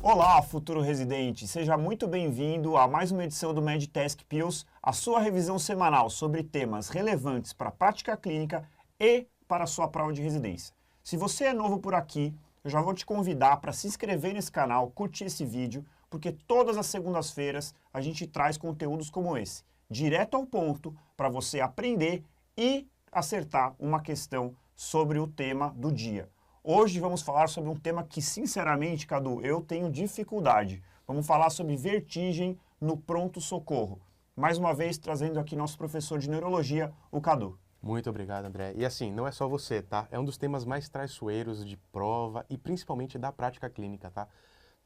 Olá, futuro residente! Seja muito bem-vindo a mais uma edição do MedTask Pills, a sua revisão semanal sobre temas relevantes para a prática clínica e para a sua prova de residência. Se você é novo por aqui, eu já vou te convidar para se inscrever nesse canal, curtir esse vídeo, porque todas as segundas-feiras a gente traz conteúdos como esse, direto ao ponto, para você aprender e acertar uma questão sobre o tema do dia. Hoje vamos falar sobre um tema que, sinceramente, Cadu, eu tenho dificuldade. Vamos falar sobre vertigem no pronto-socorro. Mais uma vez, trazendo aqui nosso professor de neurologia, o Cadu. Muito obrigado, André. E assim, não é só você, tá? É um dos temas mais traiçoeiros de prova e principalmente da prática clínica, tá?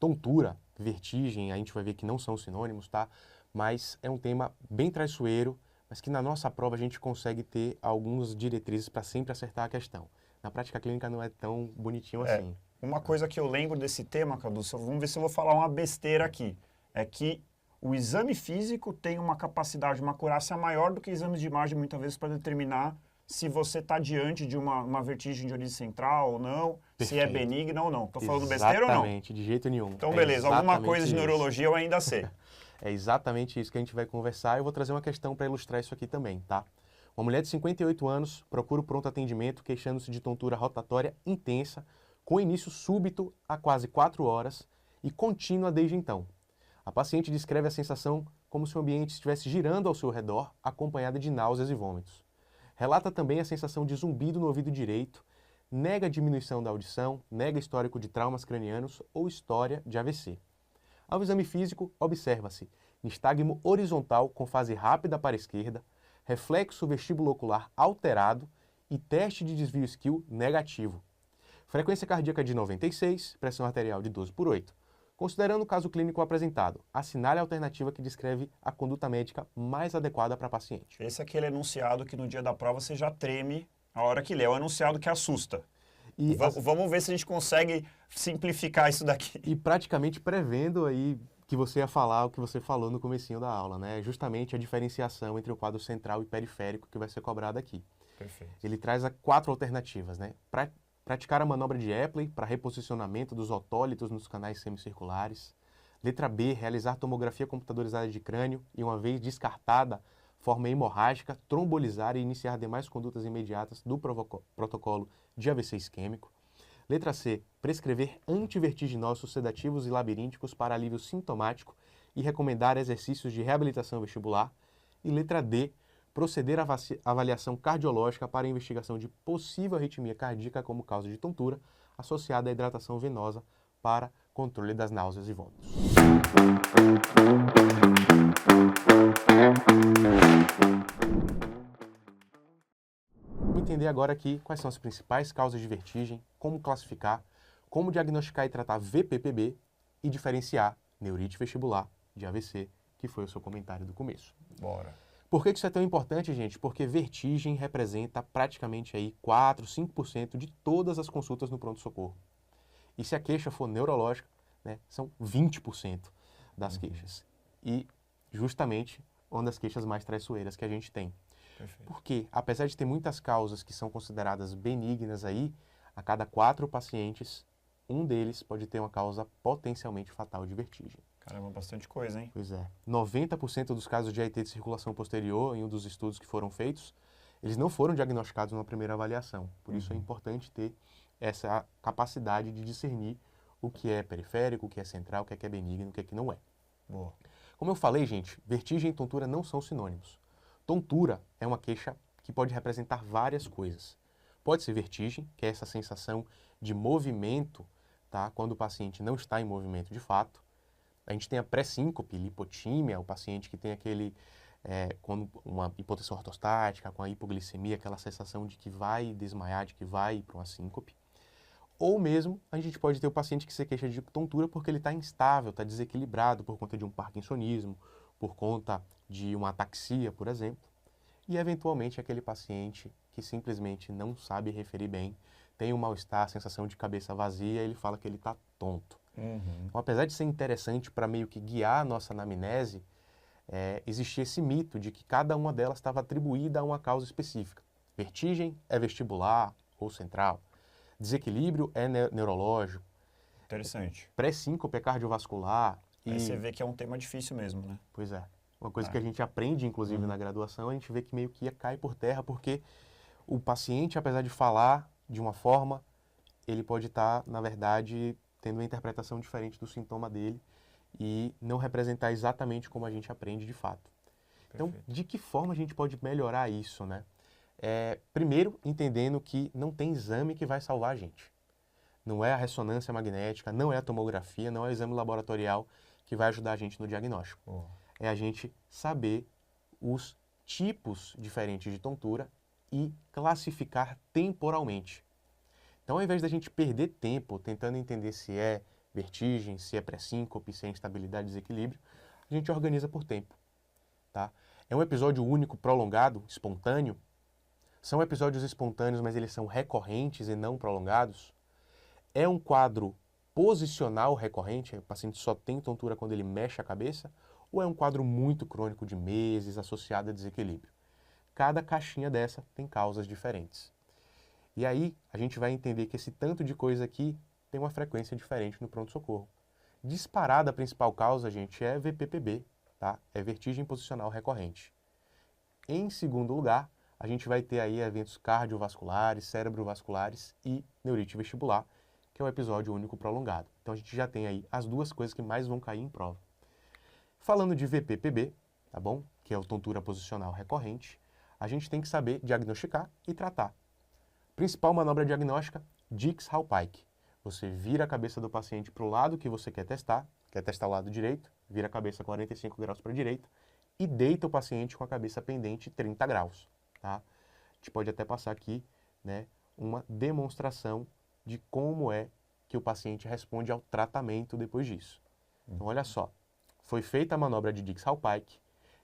Tontura, vertigem, a gente vai ver que não são sinônimos, tá? Mas é um tema bem traiçoeiro, mas que na nossa prova a gente consegue ter algumas diretrizes para sempre acertar a questão. Na prática clínica não é tão bonitinho assim. Uma coisa que eu lembro desse tema, Cadu, vamos ver se eu vou falar uma besteira aqui, é que o exame físico tem uma capacidade, uma acurácia maior do que exames de imagem, muitas vezes, para determinar se você está diante de uma vertigem de origem central ou não, se é benigna ou não. Estou falando besteira ou não? Exatamente, de jeito nenhum. Então, beleza, alguma coisa de neurologia eu ainda sei. É exatamente isso que a gente vai conversar. Eu vou trazer uma questão para ilustrar isso aqui também, tá? Uma mulher de 58 anos procura o pronto atendimento queixando-se de tontura rotatória intensa, com início súbito há quase 4 horas e contínua desde então. A paciente descreve a sensação como se o ambiente estivesse girando ao seu redor, acompanhada de náuseas e vômitos. Relata também a sensação de zumbido no ouvido direito, nega a diminuição da audição, nega histórico de traumas cranianos ou história de AVC. Ao exame físico, observa-se nistagmo horizontal com fase rápida para a esquerda, reflexo vestibulocular alterado e teste de desvio isquio negativo. Frequência cardíaca de 96, pressão arterial de 12/8. Considerando o caso clínico apresentado, assinale a alternativa que descreve a conduta médica mais adequada para a paciente. Esse é aquele enunciado que no dia da prova você já treme a hora que lê. É o enunciado que assusta. E vamos ver se a gente consegue simplificar isso daqui. E praticamente prevendo aí que você ia falar o que você falou no comecinho da aula, né? Justamente a diferenciação entre o quadro central e periférico que vai ser cobrado aqui. Perfeito. Ele traz 4 alternativas, né? Praticar a manobra de Epley para reposicionamento dos otólitos nos canais semicirculares. Letra B, realizar tomografia computadorizada de crânio e, uma vez descartada forma hemorrágica, trombolizar e iniciar demais condutas imediatas do protocolo de AVC isquêmico. Letra C, prescrever antivertiginosos sedativos e labirínticos para alívio sintomático e recomendar exercícios de reabilitação vestibular. E letra D, proceder à avaliação cardiológica para investigação de possível arritmia cardíaca como causa de tontura, associada à hidratação venosa para controle das náuseas e vômitos. Vamos entender agora aqui quais são as principais causas de vertigem, como classificar, como diagnosticar e tratar VPPB e diferenciar neurite vestibular de AVC, que foi o seu comentário do começo. Bora. Por que isso é tão importante, gente? Porque vertigem representa praticamente aí 4, 5% de todas as consultas no pronto-socorro. E se a queixa for neurológica, né, são 20% das queixas. E justamente uma das queixas mais traiçoeiras que a gente tem. Perfeito. Porque, apesar de ter muitas causas que são consideradas benignas aí, a cada 4 pacientes, um deles pode ter uma causa potencialmente fatal de vertigem. Caramba, bastante coisa, hein? Pois é. 90% dos casos de AIT de circulação posterior, em um dos estudos que foram feitos, eles não foram diagnosticados numa primeira avaliação. Por isso é importante ter essa capacidade de discernir o que é periférico, o que é central, o que é benigno, o que não é. Boa. Como eu falei, gente, vertigem e tontura não são sinônimos. Tontura é uma queixa que pode representar várias coisas. Pode ser vertigem, que é essa sensação de movimento, tá? Quando o paciente não está em movimento de fato. A gente tem a pré-síncope, lipotímia, o paciente que tem quando uma hipotensão ortostática, com a hipoglicemia, aquela sensação de que vai desmaiar, de que vai para uma síncope. Ou mesmo, a gente pode ter o paciente que se queixa de tontura porque ele está instável, está desequilibrado por conta de um parkinsonismo, por conta de uma ataxia, por exemplo. E, eventualmente, aquele paciente que simplesmente não sabe referir bem, tem um mal-estar, a sensação de cabeça vazia, ele fala que ele está tonto. Então, apesar de ser interessante para meio que guiar a nossa anamnese, existia esse mito de que cada uma delas estava atribuída a uma causa específica. Vertigem é vestibular ou central. Desequilíbrio é neurológico. Interessante. Pré-síncope é cardiovascular. Aí você vê que é um tema difícil mesmo, né? Pois é. Uma coisa que a gente aprende, inclusive, na graduação, a gente vê que meio que cai por terra, porque o paciente, apesar de falar de uma forma, ele pode estar, na verdade, tendo uma interpretação diferente do sintoma dele e não representar exatamente como a gente aprende de fato. Então, Perfeito. de que forma a gente pode melhorar isso, né? Primeiro, entendendo que não tem exame que vai salvar a gente. Não é a ressonância magnética, não é a tomografia, não é o exame laboratorial que vai ajudar a gente no diagnóstico. Oh. É a gente saber os tipos diferentes de tontura e classificar temporalmente. Então, ao invés da gente perder tempo tentando entender se é vertigem, se é pré-síncope, se é instabilidade, desequilíbrio, a gente organiza por tempo. Tá? É um episódio único, prolongado, espontâneo? São episódios espontâneos, mas eles são recorrentes e não prolongados? É um quadro posicional recorrente? O paciente só tem tontura quando ele mexe a cabeça? Ou é um quadro muito crônico de meses associado a desequilíbrio? Cada caixinha dessa tem causas diferentes. E aí a gente vai entender que esse tanto de coisa aqui tem uma frequência diferente no pronto-socorro. Disparada a principal causa, gente, é VPPB, tá? É vertigem posicional recorrente. Em segundo lugar, a gente vai ter aí eventos cardiovasculares, cerebrovasculares e neurite vestibular, que é um episódio único prolongado. Então a gente já tem aí as duas coisas que mais vão cair em prova. Falando de VPPB, tá bom? Que é o tontura posicional recorrente, a gente tem que saber diagnosticar e tratar. Principal manobra diagnóstica, Dix-Hallpike. Você vira a cabeça do paciente para o lado que você quer testar o lado direito, vira a cabeça 45 graus para a direita e deita o paciente com a cabeça pendente 30 graus. Tá? A gente pode até passar aqui, né, uma demonstração de como é que o paciente responde ao tratamento depois disso. Então, olha só, foi feita a manobra de Dix-Hallpike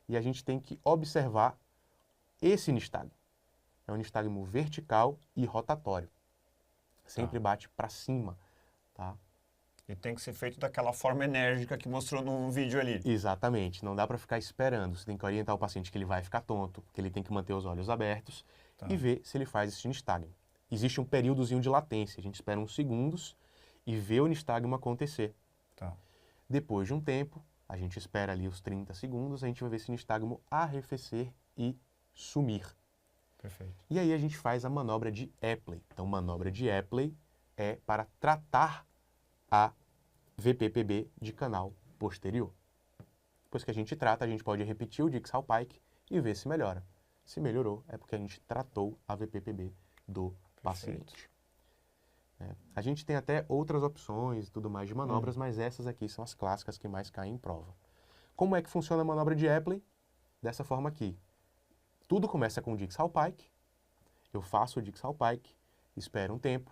e a gente tem que observar esse nistagmo. É um nistagmo vertical e rotatório. Sempre bate para cima, tá? E tem que ser feito daquela forma enérgica que mostrou no vídeo ali. Exatamente. Não dá para ficar esperando. Você tem que orientar o paciente que ele vai ficar tonto, que ele tem que manter os olhos abertos e ver se ele faz esse nistagmo. Existe um períodozinho de latência. A gente espera uns segundos e vê o nistagmo acontecer. Tá. Depois de um tempo, a gente espera ali os 30 segundos, a gente vai ver esse nistagmo arrefecer e sumir. Perfeito. E aí a gente faz a manobra de Epley. Então, manobra de Epley é para tratar a VPPB de canal posterior. Depois que a gente trata, a gente pode repetir o Dix-Hallpike e ver se melhora. Se melhorou, é porque a gente tratou a VPPB do paciente. A gente tem até outras opções e tudo mais de manobras, mas essas aqui são as clássicas que mais caem em prova. Como é que funciona a manobra de Epley? Dessa forma aqui. Tudo começa com o Dix-Hallpike, eu faço o Dix-Hallpike, espero um tempo,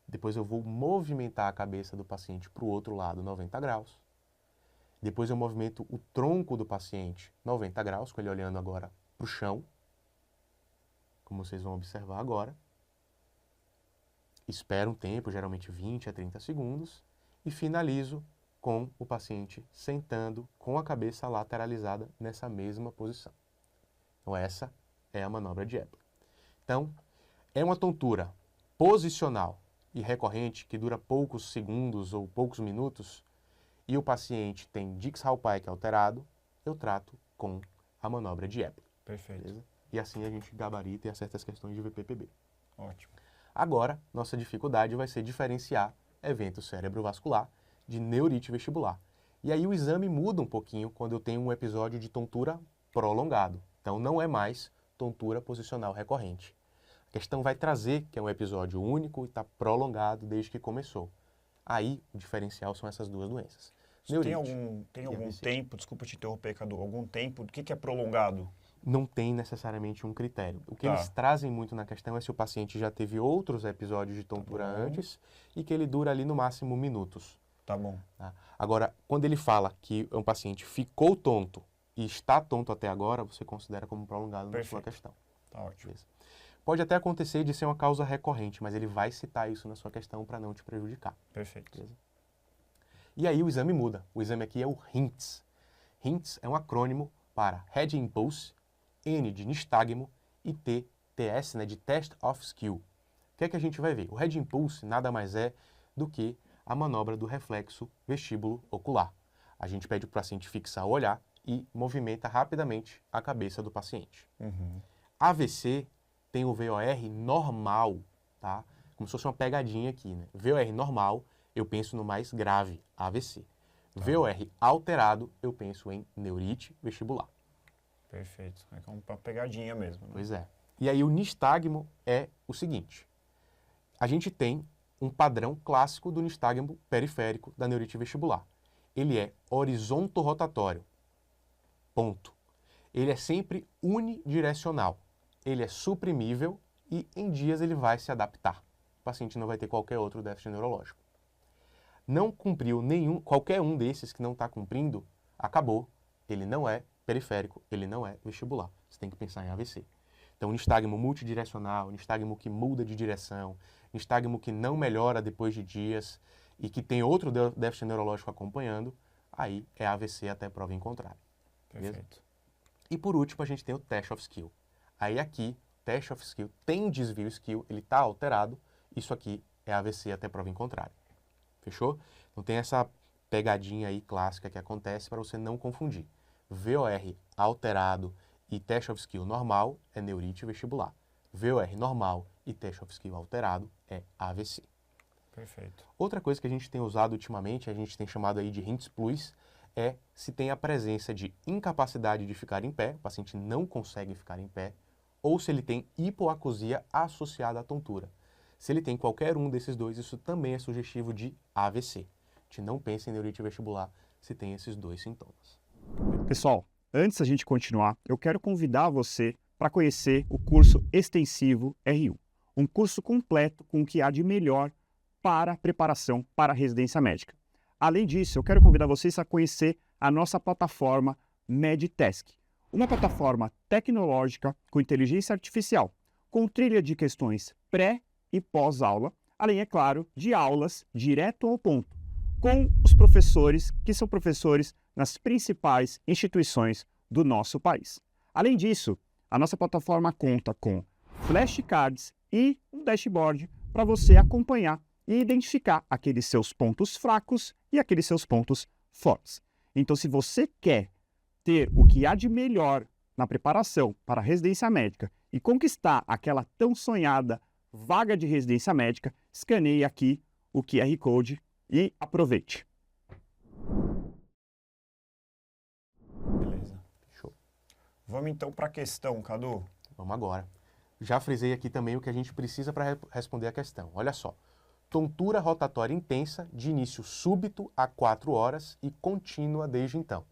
depois eu vou movimentar a cabeça do paciente para o outro lado 90 graus, depois eu movimento o tronco do paciente 90 graus, com ele olhando agora para o chão, como vocês vão observar agora, espero um tempo, geralmente 20 a 30 segundos, e finalizo com o paciente sentando com a cabeça lateralizada nessa mesma posição. Então, essa é a manobra de Epley. Então, é uma tontura posicional e recorrente que dura poucos segundos ou poucos minutos e o paciente tem Dix-Hallpike alterado, eu trato com a manobra de Epley. Perfeito. Beleza? E assim a gente gabarita e acerta as questões de VPPB. Ótimo. Agora, nossa dificuldade vai ser diferenciar evento cerebrovascular de neurite vestibular. E aí o exame muda um pouquinho quando eu tenho um episódio de tontura prolongado. Então, não é mais tontura posicional recorrente. A questão vai trazer que é um episódio único e está prolongado desde que começou. Aí, o diferencial são essas duas doenças. Tem algum tempo, desculpa te interromper, Cadu, algum tempo, do que é prolongado? Não tem necessariamente um critério. O que Tá. eles trazem muito na questão é se o paciente já teve outros episódios de tontura antes e que ele dura ali no máximo minutos. Tá bom. Tá? Agora, quando ele fala que um paciente ficou tonto e está tonto até agora, você considera como prolongado na sua questão. Tá ótimo. Beleza? Pode até acontecer de ser uma causa recorrente, mas ele vai citar isso na sua questão para não te prejudicar. Perfeito. Beleza? E aí o exame muda. O exame aqui é o HINTS. HINTS é um acrônimo para Head Impulse, N de nistagmo e T, TS, né, de Test of Skill. O que é que a gente vai ver? O Head Impulse nada mais é do que a manobra do reflexo vestíbulo ocular. A gente pede para o paciente fixar o olhar e movimenta rapidamente a cabeça do paciente. AVC tem o VOR normal, tá? Como se fosse uma pegadinha aqui, né? VOR normal, eu penso no mais grave, AVC. VOR alterado, eu penso em neurite vestibular. Perfeito. É uma pegadinha mesmo. Né? Pois é. E aí o nistagmo é o seguinte. A gente tem um padrão clássico do nistagmo periférico da neurite vestibular. Ele é horizonto-rotatório. Ponto. Ele é sempre unidirecional. Ele é suprimível e em dias ele vai se adaptar. O paciente não vai ter qualquer outro déficit neurológico. Não cumpriu qualquer um desses que não está cumprindo, acabou. Ele não é periférico, ele não é vestibular. Você tem que pensar em AVC. Então, nistagmo multidirecional, nistagmo que muda de direção, nistagmo que não melhora depois de dias e que tem outro déficit neurológico acompanhando, aí é AVC até prova em contrário. Perfeito. Beleza? E por último, a gente tem o test of skill. Aí aqui, test of skill tem desvio skill, ele está alterado, isso aqui é AVC até prova em contrário. Fechou? Então tem essa pegadinha aí clássica que acontece para você não confundir. VOR alterado e test of skill normal é neurite vestibular. VOR normal e test of skill alterado é AVC. Perfeito. Outra coisa que a gente tem usado ultimamente, a gente tem chamado aí de HINTS Plus, é se tem a presença de incapacidade de ficar em pé, o paciente não consegue ficar em pé, ou se ele tem hipoacusia associada à tontura. Se ele tem qualquer um desses dois, isso também é sugestivo de AVC. A gente não pensa em neurite vestibular se tem esses dois sintomas. Pessoal, antes da gente continuar, eu quero convidar você para conhecer o curso extensivo R1. Um curso completo com o que há de melhor para a preparação para a residência médica. Além disso, eu quero convidar vocês a conhecer a nossa plataforma MedTask, uma plataforma tecnológica com inteligência artificial, com trilha de questões pré e pós-aula, além, é claro, de aulas direto ao ponto, com os professores que são professores nas principais instituições do nosso país. Além disso, a nossa plataforma conta com flashcards e um dashboard para você acompanhar e identificar aqueles seus pontos fracos e aqueles seus pontos fortes. Então, se você quer ter o que há de melhor na preparação para a residência médica e conquistar aquela tão sonhada vaga de residência médica, escaneie aqui o QR Code e aproveite. Beleza. Show. Vamos então para a questão, Cadu. Vamos agora. Já frisei aqui também o que a gente precisa para responder a questão. Olha só. Tontura rotatória intensa de início súbito a 4 horas e contínua desde então,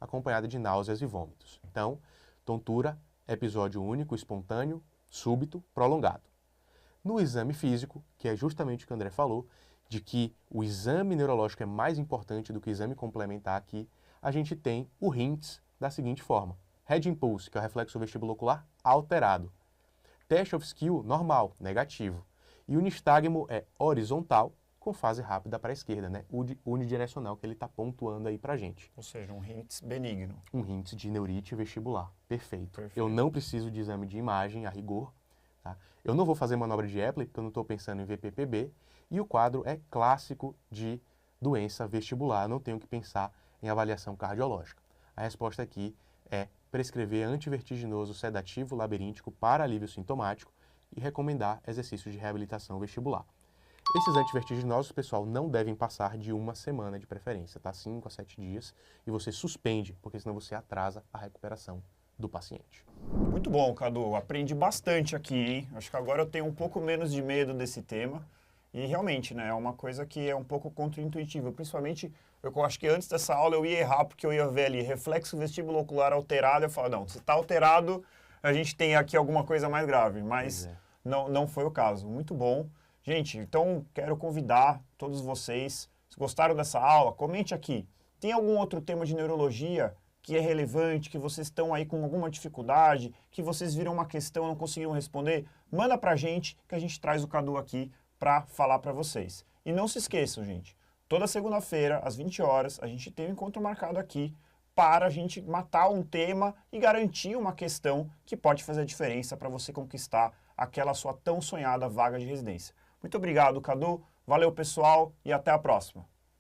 acompanhada de náuseas e vômitos. Então, tontura, episódio único, espontâneo, súbito, prolongado. No exame físico, que é justamente o que o André falou, de que o exame neurológico é mais importante do que o exame complementar aqui, a gente tem o HINTS da seguinte forma. Head Impulse, que é o reflexo vestibulocular, alterado. Test of Skill, normal, negativo. E o nistagmo é horizontal, com fase rápida para a esquerda, né? Unidirecional, que ele está pontuando aí para a gente. Ou seja, um HINTS benigno. Um HINTS de neurite vestibular. Perfeito. Perfeito. Eu não preciso de exame de imagem a rigor. Tá? Eu não vou fazer manobra de Epley, porque eu não estou pensando em VPPB. E o quadro é clássico de doença vestibular. Eu não tenho que pensar em avaliação cardiológica. A resposta aqui é prescrever antivertiginoso sedativo labiríntico para alívio sintomático e recomendar exercícios de reabilitação vestibular. Esses antivertiginosos, pessoal, não devem passar de 1 semana de preferência, tá? 5 a 7 dias, e você suspende, porque senão você atrasa a recuperação do paciente. Muito bom, Cadu. Aprendi bastante aqui, hein? Acho que agora eu tenho um pouco menos de medo desse tema. E realmente, né, é uma coisa que é um pouco contraintuitiva. Principalmente, eu acho que antes dessa aula eu ia errar, porque eu ia ver ali reflexo vestibulocular alterado. Eu falo, não, se está alterado, a gente tem aqui alguma coisa mais grave. Mas não foi o caso. Muito bom. Gente, então quero convidar todos vocês, se gostaram dessa aula, comente aqui. Tem algum outro tema de neurologia que é relevante, que vocês estão aí com alguma dificuldade, que vocês viram uma questão e não conseguiram responder? Manda pra gente, que a gente traz o Cadu aqui para falar para vocês. E não se esqueçam, gente, toda segunda-feira, às 20 horas, a gente tem um encontro marcado aqui para a gente matar um tema e garantir uma questão que pode fazer a diferença para você conquistar aquela sua tão sonhada vaga de residência. Muito obrigado, Cadu. Valeu, pessoal, e até a próxima.